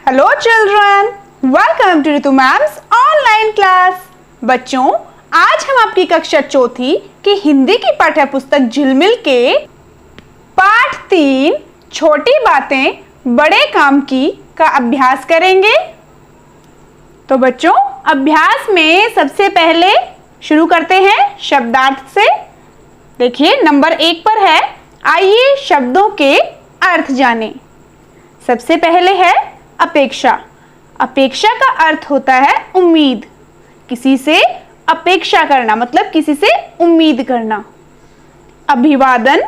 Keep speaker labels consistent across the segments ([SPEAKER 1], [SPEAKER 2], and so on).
[SPEAKER 1] Hello children, welcome to Ritu ma'am's online class. बच्चों, आज हम आपकी कक्षा चौथी की हिंदी की पाठ्य पुस्तक झिलमिल के पाठ 3 छोटी बातें बड़े काम की का अभ्यास करेंगे। तो बच्चों, अभ्यास में सबसे पहले शुरू करते हैं शब्दार्थ से। देखिए नंबर 1 पर है, आइए शब्दों के अर्थ जानें। सबसे पहले है अपेक्षा। अपेक्षा का अर्थ होता है उम्मीद, किसी से अपेक्षा करना मतलब किसी से उम्मीद करना। अभिवादन,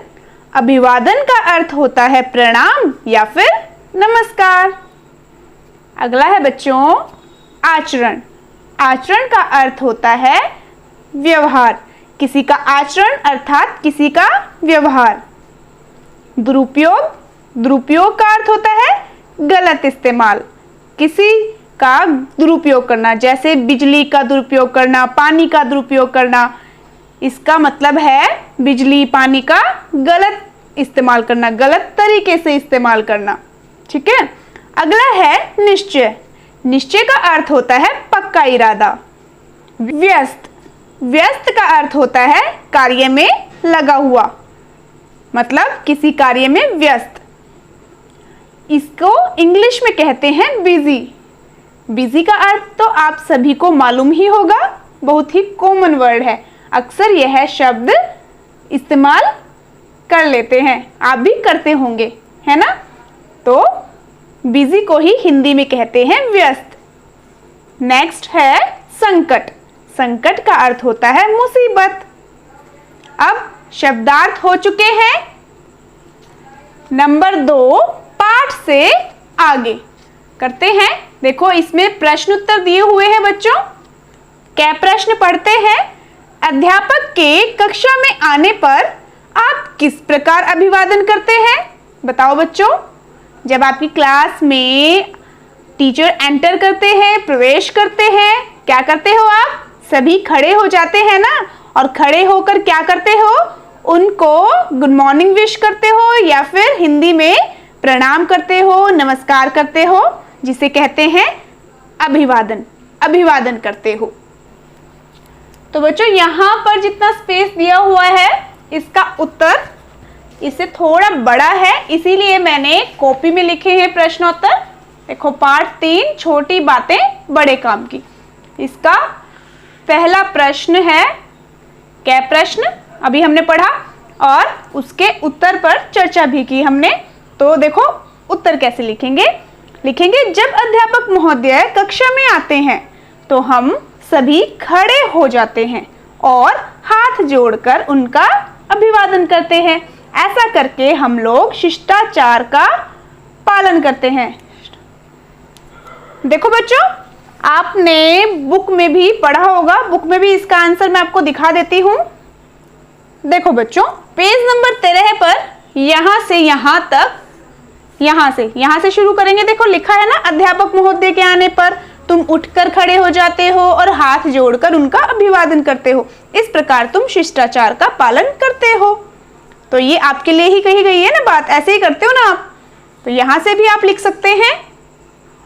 [SPEAKER 1] अभिवादन का अर्थ होता है प्रणाम या फिर नमस्कार। अगला है बच्चों आचरण। आचरण का अर्थ होता है व्यवहार, किसी का आचरण अर्थात किसी का व्यवहार। दुरुपयोग, दुरुपयोग का अर्थ होता है गलत इस्तेमाल, किसी का दुरुपयोग करना, जैसे बिजली का दुरुपयोग करना, पानी का दुरुपयोग करना। इसका मतलब है बिजली पानी का गलत इस्तेमाल करना, गलत तरीके से इस्तेमाल करना। ठीक है। अगला है निश्चय। निश्चय का अर्थ होता है पक्का इरादा। व्यस्त, व्यस्त का अर्थ होता है कार्य में लगा हुआ, मतलब किसी कार्य में व्यस्त। इसको इंग्लिश में कहते हैं बिजी। बिजी का अर्थ तो आप सभी को मालूम ही होगा, बहुत ही कॉमन वर्ड है, अक्सर यह शब्द इस्तेमाल कर लेते हैं, आप भी करते होंगे, है ना। तो बिजी को ही हिंदी में कहते हैं व्यस्त। नेक्स्ट है संकट। संकट का अर्थ होता है मुसीबत। अब शब्दार्थ हो चुके हैं। नंबर 2 पाठ से आगे करते हैं। देखो इसमें प्रश्न उत्तर दिए हुए हैं बच्चों। क्या प्रश्न पढ़ते हैं? अध्यापक के कक्षा में आने पर आप किस प्रकार अभिवादन करते हैं? बताओ बच्चों। जब आपकी क्लास में टीचर एंटर करते हैं, प्रवेश करते हैं, क्या करते हो आप? सभी खड़े हो जाते हैं ना, और खड़े होकर क्या करते हो? उनको गुड मॉर्निंग विश करते हो या फिर हिंदी में प्रणाम करते हो, नमस्कार करते हो, जिसे कहते हैं अभिवादन। अभिवादन करते हो। तो बच्चों यहाँ पर जितना स्पेस दिया हुआ है इसका उत्तर इससे थोड़ा बड़ा है, इसीलिए मैंने कॉपी में लिखे हैं प्रश्नोत्तर। देखो पाठ 3 छोटी बातें बड़े काम की। इसका पहला प्रश्न है, क्या प्रश्न अभी हमने पढ़ा और उसके उत्तर पर चर्चा भी की हमने। तो देखो उत्तर कैसे लिखेंगे। लिखेंगे जब अध्यापक महोदय कक्षा में आते हैं तो हम सभी खड़े हो जाते हैं और हाथ जोड़कर उनका अभिवादन करते हैं। ऐसा करके हम लोग शिष्टाचार का पालन करते हैं। देखो बच्चों, आपने बुक में भी पढ़ा होगा, बुक में भी इसका आंसर मैं आपको दिखा देती हूँ। देखो बच्चों, पेज नंबर 13 पर यहां से यहां तक, यहां से शुरू करेंगे। देखो लिखा है ना, अध्यापक महोदय के आने पर तुम उठकर खड़े हो जाते हो और हाथ जोड़कर उनका अभिवादन करते हो। इस प्रकार तुम शिष्टाचार का पालन करते हो। तो ये आपके लिए ही कही गई है ना बात, ऐसे ही करते हो ना आप। तो यहां से भी आप लिख सकते हैं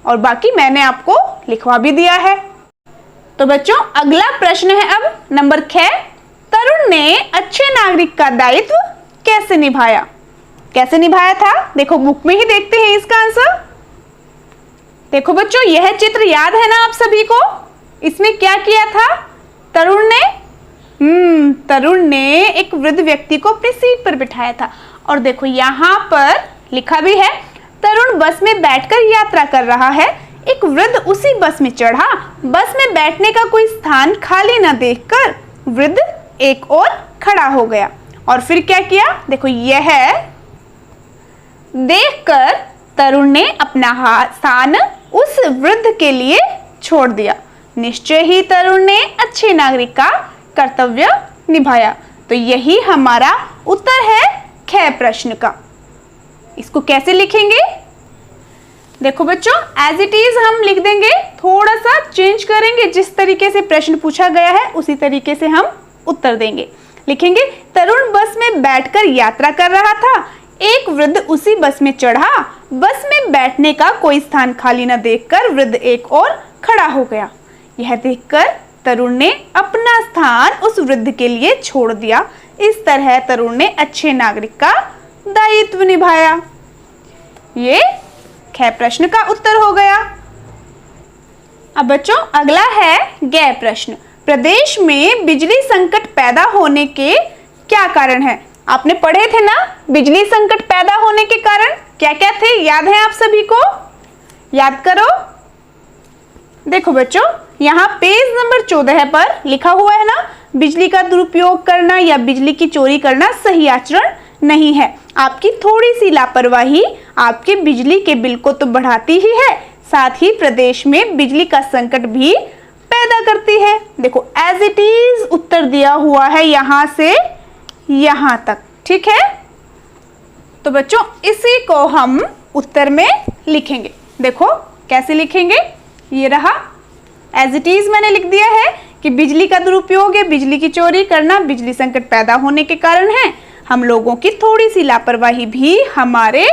[SPEAKER 1] और बाकी मैंने आपको लिखवा भी दिया है। तो बच्चों अगला प्रश्न है अब नंबर 6। तरुण ने अच्छे नागरिक का दायित्व कैसे निभाया? कैसे निभाया था? देखो बुक में ही देखते हैं इसका आंसर। देखो बच्चों, यह चित्र याद है ना आप सभी को? इसमें क्या किया था तरुण ने एक वृद्ध व्यक्ति को अपनी सीट पर बिठाया था। और देखो यहाँ पर लिखा भी है, तरुण बस में बैठकर यात्रा कर रहा है। एक वृद्ध उसी बस में चढ़ा। बस में बैठने का कोई स्थान खाली न देखकर वृद्ध एक और खड़ा हो गया। और फिर क्या किया? देखो यह देखकर तरुण ने अपना स्थान उस वृद्ध के लिए छोड़ दिया। निश्चय ही तरुण ने अच्छे नागरिक का कर्तव्य निभाया। तो यही हमारा उत्तर है ख प्रश्न का। इसको कैसे लिखेंगे? देखो बच्चों, एज इट इज हम लिख देंगे, थोड़ा सा चेंज करेंगे। जिस तरीके से प्रश्न पूछा गया है उसी तरीके से हम उत्तर देंगे। लिखेंगे तरुण बस में बैठकर यात्रा कर रहा था। एक वृद्ध उसी बस में चढ़ा। बस में बैठने का कोई स्थान खाली न देखकर वृद्ध एक और खड़ा हो गया। यह देखकर तरुण ने अपना स्थान उस वृद्ध के लिए छोड़ दिया। इस तरह तरुण ने अच्छे नागरिक का दायित्व निभाया। ये ख प्रश्न का उत्तर हो गया। अब बच्चों अगला है ग प्रश्न। प्रदेश में बिजली संकट पैदा होने के क्या कारण है? आपने पढ़े थे ना, बिजली संकट पैदा होने के कारण क्या क्या थे, याद है आप सभी को? याद करो। देखो बच्चों, यहाँ पेज नंबर 14 पर लिखा हुआ है ना, बिजली का दुरुपयोग करना या बिजली की चोरी करना सही आचरण नहीं है। आपकी थोड़ी सी लापरवाही आपके बिजली के बिल को तो बढ़ाती ही है, साथ ही प्रदेश में बिजली का संकट भी पैदा करती है। देखो एज इट इज उत्तर दिया हुआ है यहाँ से यहाँ तक, ठीक है? तो बच्चों इसी को हम उत्तर में लिखेंगे। देखो कैसे लिखेंगे, ये रहा एज इट इज मैंने लिख दिया है कि बिजली का दुरुपयोग है, बिजली की चोरी करना बिजली संकट पैदा होने के कारण है। हम लोगों की थोड़ी सी लापरवाही भी हमारे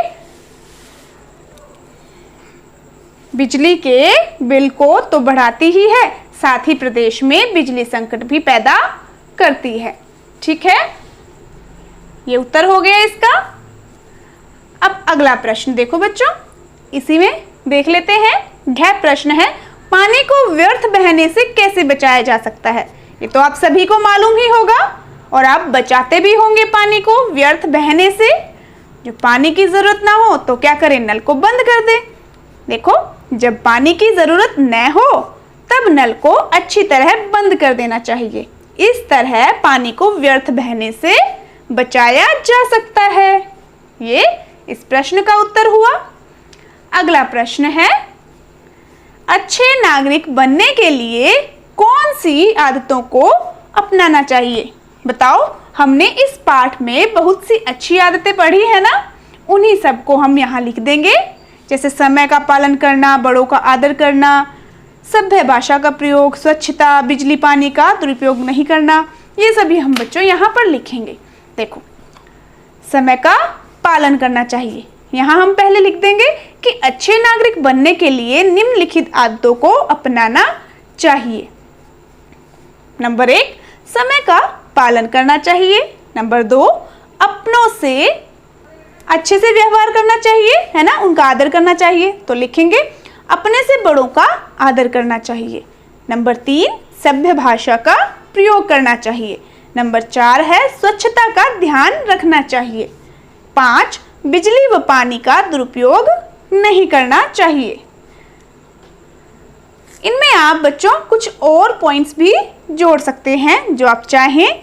[SPEAKER 1] बिजली के बिल को तो बढ़ाती ही है, साथ ही प्रदेश में बिजली संकट भी पैदा करती है। ठीक है, ये उत्तर हो गया इसका। अब अगला प्रश्न देखो बच्चों, इसी में देख लेते हैं। घ प्रश्न है, पानी को व्यर्थ बहने से कैसे बचाया जा सकता है? ये तो आप सभी को मालूम ही होगा और आप बचाते भी होंगे पानी को व्यर्थ बहने से। जब पानी की जरूरत ना हो तो क्या करें, नल को बंद कर दें। देखो जब पानी की जरूरत न हो तब नल को अच्छी तरह बंद कर देना चाहिए। इस तरह पानी को व्यर्थ बहने से बचाया जा सकता है। ये इस प्रश्न का उत्तर हुआ। अगला प्रश्न है, अच्छे नागरिक बनने के लिए कौन सी आदतों को अपनाना चाहिए? बताओ, हमने इस पाठ में बहुत सी अच्छी आदतें पढ़ी है ना, उन्हीं सब को हम यहाँ लिख देंगे। जैसे समय का पालन करना, बड़ों का आदर करना, सभ्य भाषा का प्रयोग, स्वच्छता, बिजली पानी का दुरुपयोग नहीं करना, ये सभी हम बच्चों यहाँ पर लिखेंगे। देखो, समय का पालन करना चाहिए, यहाँ हम पहले लिख देंगे कि अच्छे नागरिक बनने के लिए निम्नलिखित आदतों को अपनाना चाहिए। नंबर 1, समय का पालन करना चाहिए। नंबर 2, अपनों से अच्छे से व्यवहार करना चाहिए, है ना, उनका आदर करना चाहिए, तो लिखेंगे अपने से बड़ों का आदर करना चाहिए। नंबर 3, सभ्य भाषा का प्रयोग करना चाहिए। नंबर 4 है स्वच्छता का ध्यान रखना चाहिए। 5, बिजली व पानी का दुरुपयोग नहीं करना चाहिए। इनमें आप बच्चों कुछ और पॉइंट्स भी जोड़ सकते हैं जो आप चाहें,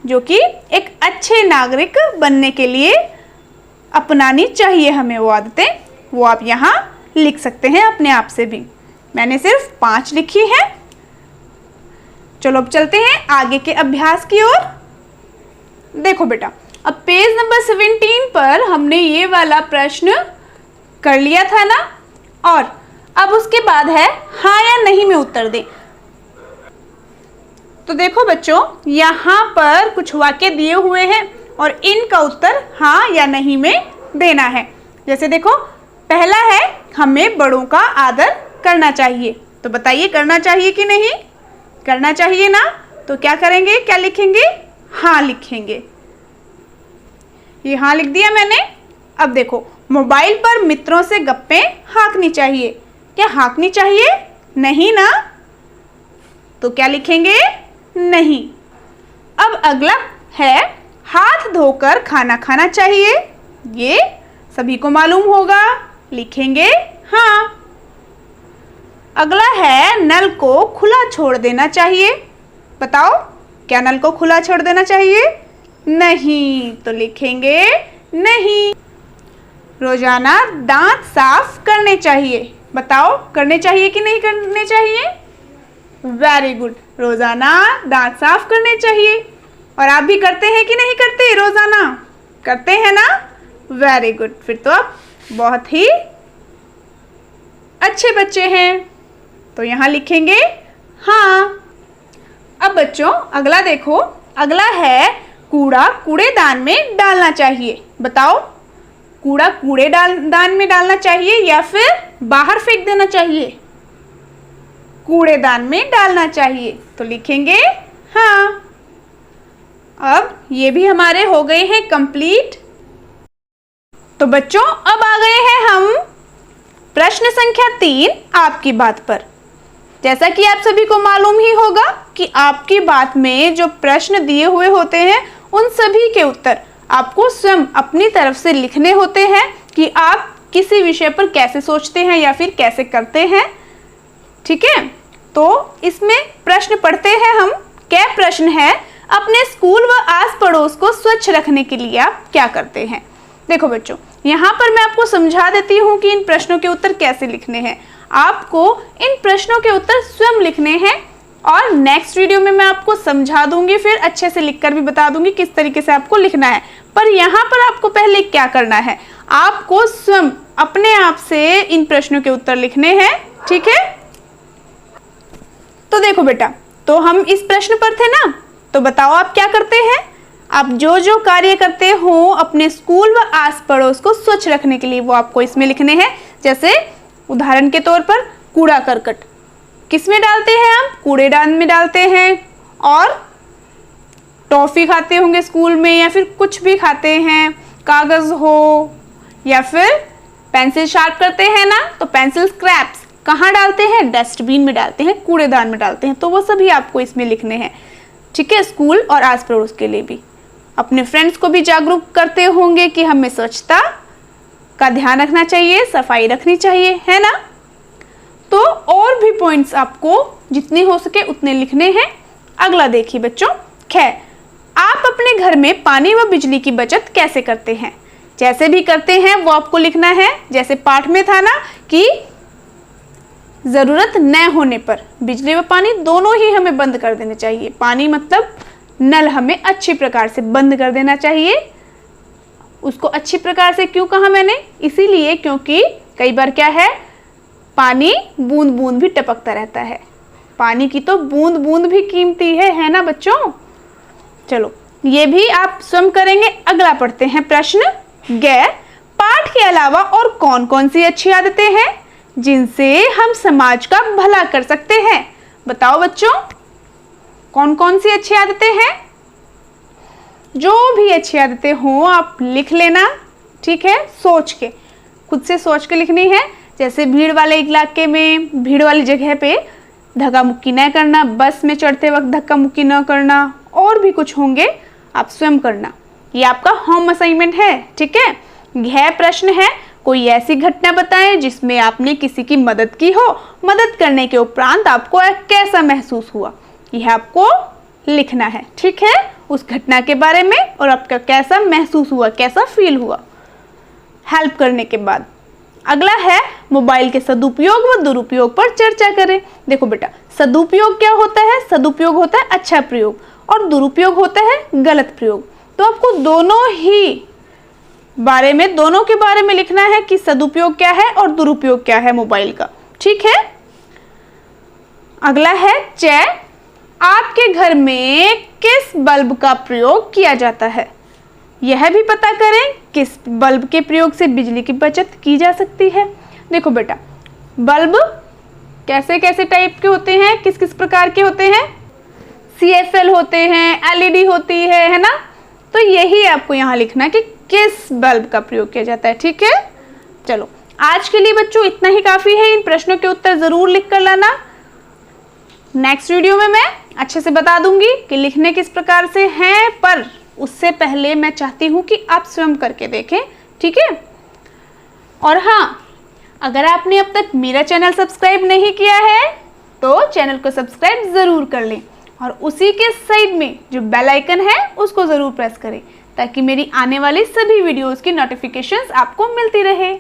[SPEAKER 1] जो कि एक अच्छे नागरिक बनने के लिए अपनानी चाहिए हमें वो आदतें, वो आप यहाँ लिख सकते हैं अपने आप से भी। मैंने सिर्फ 5 लिखी है। चलो अब चलते हैं आगे के अभ्यास की ओर। देखो बेटा, अब पेज नंबर 17 पर हमने ये वाला प्रश्न कर लिया था ना, और अब उसके बाद है हाँ या नहीं में उत्तर दें। तो देखो बच्चों, यहाँ पर कुछ वाक्य दिए हुए हैं और इनका उत्तर हाँ या नहीं में देना है। जैसे देखो, पहला है हमें बड़ों का आदर करना चाहिए, तो बताइए करना चाहिए कि नहीं? करना चाहिए ना, तो क्या करेंगे, क्या लिखेंगे? हाँ लिखेंगे। ये हाँ लिख दिया मैंने। अब देखो, मोबाइल पर मित्रों से गप्पे हाँकनी चाहिए, क्या हाँकनी चाहिए? नहीं ना, तो क्या लिखेंगे? नहीं। अब अगला है हाथ धोकर खाना खाना चाहिए, ये सभी को मालूम होगा, लिखेंगे हाँ। अगला है नल को खुला छोड़ देना चाहिए, बताओ क्या नल को खुला छोड़ देना चाहिए? नहीं, तो लिखेंगे नहीं। रोजाना दांत साफ करने चाहिए, बताओ करने चाहिए कि नहीं करने चाहिए? वेरी गुड, रोजाना दांत साफ करने चाहिए। और आप भी करते हैं कि नहीं करते? रोजाना करते हैं ना, वेरी गुड, फिर तो आप बहुत ही अच्छे बच्चे हैं, तो यहाँ लिखेंगे हाँ। अब बच्चों अगला देखो, अगला है कूड़ा कूड़ेदान में डालना चाहिए, बताओ कूड़ा कूड़ेदान में डालना चाहिए या फिर बाहर फेंक देना चाहिए? कूड़ेदान में डालना चाहिए। तो लिखेंगे हाँ। अब ये भी हमारे हो गए हैं कंप्लीट। तो बच्चों अब आ गए हैं हम प्रश्न संख्या 3 आपकी बात पर। जैसा कि आप सभी को मालूम ही होगा कि आपकी बात में जो प्रश्न दिए हुए होते हैं उन सभी के उत्तर आपको स्वयं अपनी तरफ से लिखने होते हैं कि आप किसी विषय पर कैसे सोचते हैं या फिर कैसे करते हैं। ठीक है, तो इसमें प्रश्न पढ़ते हैं हम। क्या प्रश्न है? अपने स्कूल व आस पड़ोस को स्वच्छ रखने के लिए आप क्या करते हैं? देखो बच्चों, यहाँ पर मैं आपको समझा देती हूँ कि इन प्रश्नों के उत्तर कैसे लिखने हैं। आपको इन प्रश्नों के उत्तर स्वयं लिखने हैं और नेक्स्ट वीडियो में मैं आपको समझा दूंगी, फिर अच्छे से लिखकर भी बता दूंगी किस तरीके से आपको लिखना है। पर यहाँ पर आपको पहले क्या करना है, आपको स्वयं अपने आप से इन प्रश्नों के उत्तर लिखने हैं। ठीक है, तो देखो बेटा, तो हम इस प्रश्न पर थे ना, तो बताओ आप क्या करते हैं? आप जो जो कार्य करते हो अपने स्कूल व आस पड़ोस को स्वच्छ रखने के लिए वो आपको इसमें लिखने हैं। जैसे उदाहरण के तौर पर कूड़ा करकट किस में डालते हैं हम? कूड़ेदान में डालते हैं। और टॉफी खाते होंगे स्कूल में या फिर कुछ भी खाते हैं, कागज हो या फिर पेंसिल शार्प करते हैं ना, तो पेंसिल स्क्रैप्स कहाँ डालते हैं? डस्टबिन में डालते हैं, कूड़ेदान में डालते हैं। तो वो सभी आपको इसमें लिखने हैं। ठीक है, स्कूल और आस पड़ोस के लिए भी। अपने फ्रेंड्स को भी जागरूक करते होंगे कि हमें स्वच्छता का ध्यान रखना चाहिए, सफाई रखनी चाहिए, है ना। तो और भी पॉइंट्स आपको जितने हो सके उतने लिखने हैं। अगला देखिए बच्चों, आप अपने घर में पानी व बिजली की बचत कैसे करते हैं? जैसे भी करते हैं वो आपको लिखना है। जैसे पाठ में था ना कि जरूरत न होने पर बिजली व पानी दोनों ही हमें बंद कर देने चाहिए। पानी मतलब नल हमें अच्छी प्रकार से बंद कर देना चाहिए। उसको अच्छी प्रकार से क्यों कहा मैंने? इसीलिए क्योंकि कई बार क्या है, पानी बूंद बूंद भी टपकता रहता है। पानी की तो बूंद बूंद भी कीमती है ना बच्चों। चलो ये भी आप स्वयं करेंगे। अगला पढ़ते हैं प्रश्न गैर पाठ के अलावा और कौन कौन सी अच्छी आदतें हैं जिनसे हम समाज का भला कर सकते हैं? बताओ बच्चों, कौन कौन सी अच्छी आदतें हैं? जो भी अच्छी आदतें हों आप लिख लेना। ठीक है, सोच के, खुद से सोच के लिखनी है। जैसे भीड़ वाले इलाके में, भीड़ वाली जगह पे धक्का मुक्की न करना, बस में चढ़ते वक्त धक्का मुक्की न करना, और भी कुछ होंगे आप स्वयं करना। ये आपका होम असाइनमेंट है। ठीक है, यह प्रश्न है, कोई ऐसी घटना बताएं जिसमें आपने किसी की मदद की हो, मदद करने के उपरांत आपको कैसा महसूस हुआ, यह आपको लिखना है। ठीक है, उस घटना के बारे में और आपका कैसा महसूस हुआ, कैसा फील हुआ हेल्प करने के बाद। अगला है मोबाइल के सदुपयोग व दुरुपयोग पर चर्चा करें। देखो बेटा, सदुपयोग क्या होता है? सदुपयोग होता है अच्छा प्रयोग और दुरुपयोग होता है गलत प्रयोग। तो आपको दोनों के बारे में लिखना है कि सदुपयोग क्या है और दुरुपयोग क्या है मोबाइल का। ठीक है, अगला है आपके घर में किस बल्ब का प्रयोग किया जाता है? यह भी पता करें किस बल्ब के प्रयोग से बिजली की बचत की जा सकती है। देखो बेटा, बल्ब कैसे कैसे टाइप के होते हैं, किस किस प्रकार के होते हैं? CFL होते हैं, LED होती है ना। तो यही आपको यहाँ लिखना कि किस बल्ब का प्रयोग किया जाता है। ठीक है, चलो आज के लिए बच्चों इतना ही काफी है। इन प्रश्नों के उत्तर जरूर लिख कर लाना। नेक्स्ट वीडियो में मैं अच्छे से बता दूंगी कि लिखने किस प्रकार से हैं, पर उससे पहले मैं चाहती हूँ कि आप स्वयं करके देखें। ठीक है, और हाँ, अगर आपने अब तक मेरा चैनल सब्सक्राइब नहीं किया है तो चैनल को सब्सक्राइब जरूर कर लें और उसी के साइड में जो बेल आइकन है उसको जरूर प्रेस करें ताकि मेरी आने वाली सभी वीडियोस की नोटिफिकेशंस आपको मिलती रहे।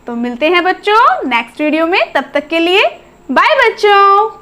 [SPEAKER 1] तो मिलते हैं बच्चों नेक्स्ट वीडियो में, तब तक के लिए बाय बच्चों।